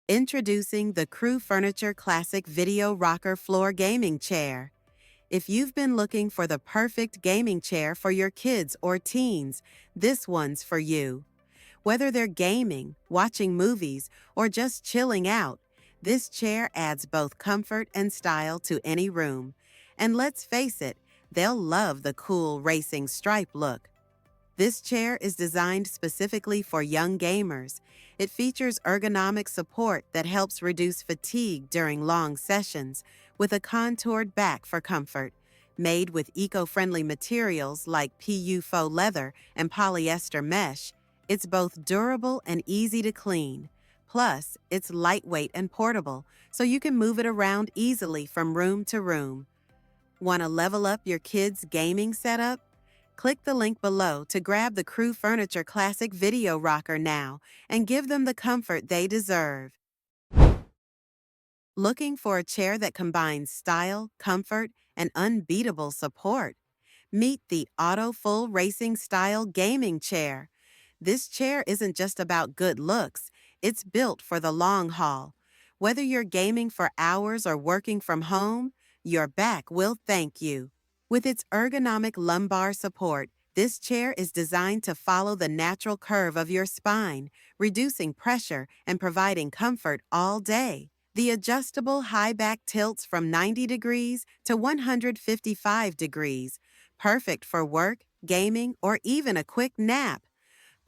Introducing the Crew Furniture Classic Video Rocker Floor Gaming Chair. If you've been looking for the perfect gaming chair for your kids or teens, this one's for you. Whether they're gaming, watching movies, or just chilling out, this chair adds both comfort and style to any room. And let's face it, they'll love the cool racing stripe look. This chair is designed specifically for young gamers. It features ergonomic support that helps reduce fatigue during long sessions, with a contoured back for comfort. Made with eco-friendly materials like PU faux leather and polyester mesh, it's both durable and easy to clean. Plus, it's lightweight and portable, so you can move it around easily from room to room. Want to level up your kids' gaming setup? Click the link below to grab the Crew Furniture Classic Video Rocker now and give them the comfort they deserve. Looking for a chair that combines style, comfort, and unbeatable support? Meet the Auto Full Racing Style Gaming Chair. This chair isn't just about good looks, it's built for the long haul. Whether you're gaming for hours or working from home, your back will thank you. With its ergonomic lumbar support, this chair is designed to follow the natural curve of your spine, reducing pressure and providing comfort all day. The adjustable high back tilts from 90 degrees to 155 degrees, perfect for work, gaming, or even a quick nap.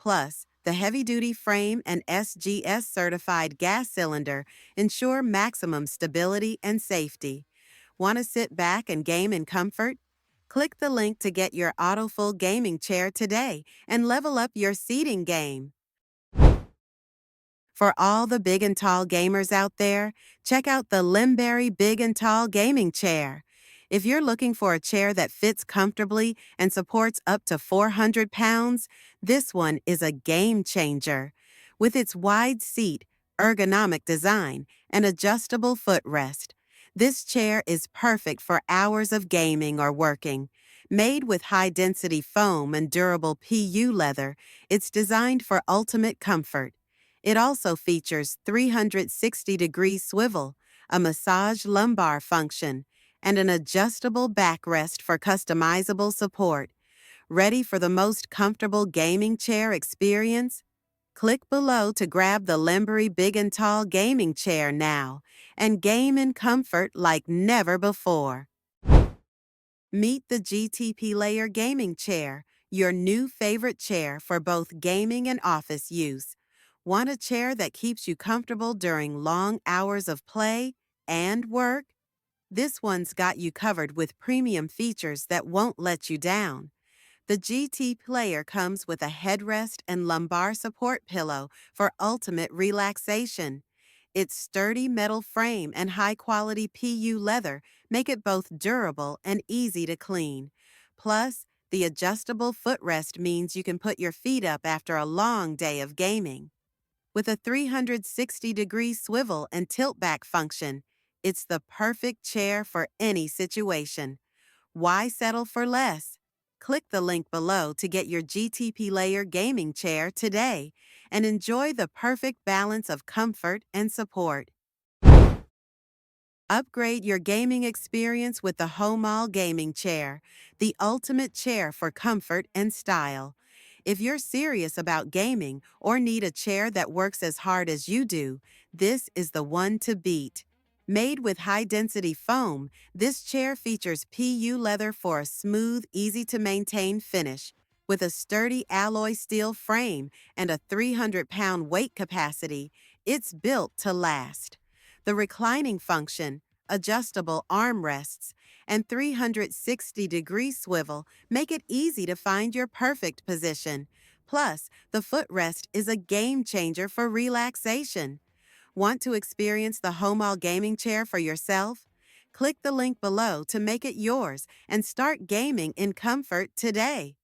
Plus, the heavy-duty frame and SGS-certified gas cylinder ensure maximum stability and safety. Want to sit back and game in comfort? Click the link to get your AutoFull gaming chair today and level up your seating game. For all the big and tall gamers out there, check out the Limberry Big and Tall Gaming Chair. If you're looking for a chair that fits comfortably and supports up to 400 pounds, this one is a game changer. With its wide seat, ergonomic design, and adjustable footrest, this chair is perfect for hours of gaming or working. Made with high-density foam and durable PU leather, it's designed for ultimate comfort. It also features 360-degree swivel, a massage lumbar function, and an adjustable backrest for customizable support. Ready for the most comfortable gaming chair experience? Click below to grab the Limberry Big and Tall Gaming Chair now and game in comfort like never before. Meet the GTP Layer Gaming Chair, your new favorite chair for both gaming and office use. Want a chair that keeps you comfortable during long hours of play and work? This one's got you covered with premium features that won't let you down. The GT Player comes with a headrest and lumbar support pillow for ultimate relaxation. Its sturdy metal frame and high-quality PU leather make it both durable and easy to clean. Plus, the adjustable footrest means you can put your feet up after a long day of gaming. With a 360-degree swivel and tilt-back function, it's the perfect chair for any situation. Why settle for less? Click the link below to get your GTP Layer gaming chair today and enjoy the perfect balance of comfort and support. Upgrade your gaming experience with the Homall Gaming Chair, the ultimate chair for comfort and style. If you're serious about gaming or need a chair that works as hard as you do, this is the one to beat. Made with high-density foam, this chair features PU leather for a smooth, easy-to-maintain finish. With a sturdy alloy steel frame and a 300-pound weight capacity, it's built to last. The reclining function, adjustable armrests, and 360-degree swivel make it easy to find your perfect position. Plus, the footrest is a game changer for relaxation. Want to experience the Homall Gaming Chair for yourself? Click the link below to make it yours and start gaming in comfort today.